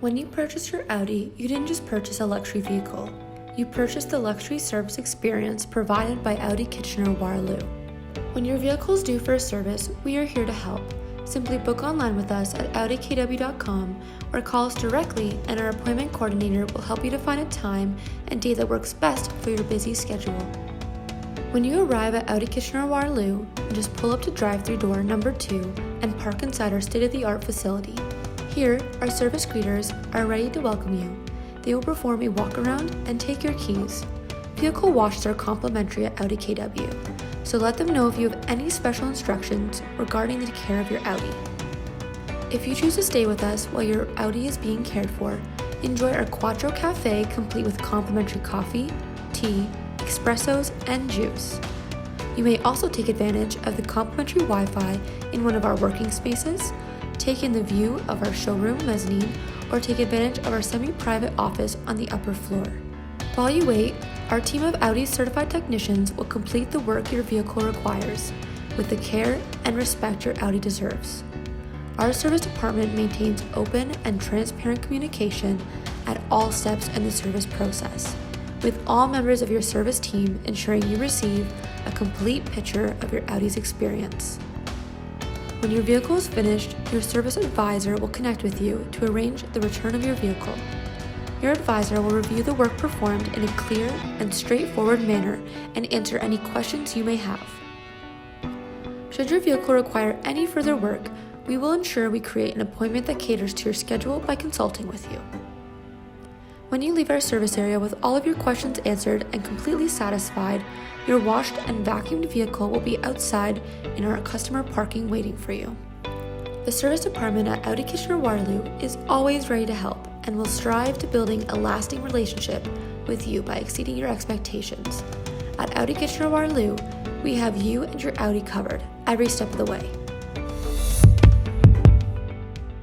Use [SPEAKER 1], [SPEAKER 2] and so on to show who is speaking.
[SPEAKER 1] When you purchased your Audi, you didn't just purchase a luxury vehicle. You purchased the luxury service experience provided by Audi Kitchener-Waterloo. When your vehicle is due for a service, we are here to help. Simply book online with us at audikw.com or call us directly and our appointment coordinator will help you to find a time and date that works best for your busy schedule. When you arrive at Audi Kitchener-Waterloo, just pull up to drive-through door number 2 and park inside our state-of-the-art facility. Here, our service greeters are ready to welcome you. They will perform a walk-around and take your keys. Vehicle washes are complimentary at Audi KW, so let them know if you have any special instructions regarding the care of your Audi. If you choose to stay with us while your Audi is being cared for, enjoy our Quattro Cafe complete with complimentary coffee, tea, espressos, and juice. You may also take advantage of the complimentary Wi-Fi in one of our working spaces, take in the view of our showroom mezzanine, or take advantage of our semi-private office on the upper floor. While you wait, our team of Audi certified technicians will complete the work your vehicle requires with the care and respect your Audi deserves. Our service department maintains open and transparent communication at all steps in the service process, with all members of your service team ensuring you receive a complete picture of your Audi's experience. When your vehicle is finished, your service advisor will connect with you to arrange the return of your vehicle. Your advisor will review the work performed in a clear and straightforward manner and answer any questions you may have. Should your vehicle require any further work, we will ensure we create an appointment that caters to your schedule by consulting with you. When you leave our service area with all of your questions answered and completely satisfied, your washed and vacuumed vehicle will be outside in our customer parking waiting for you. The service department at Audi Kitchener-Waterloo is always ready to help and will strive to building a lasting relationship with you by exceeding your expectations. At Audi Kitchener-Waterloo, we have you and your Audi covered every step of the way.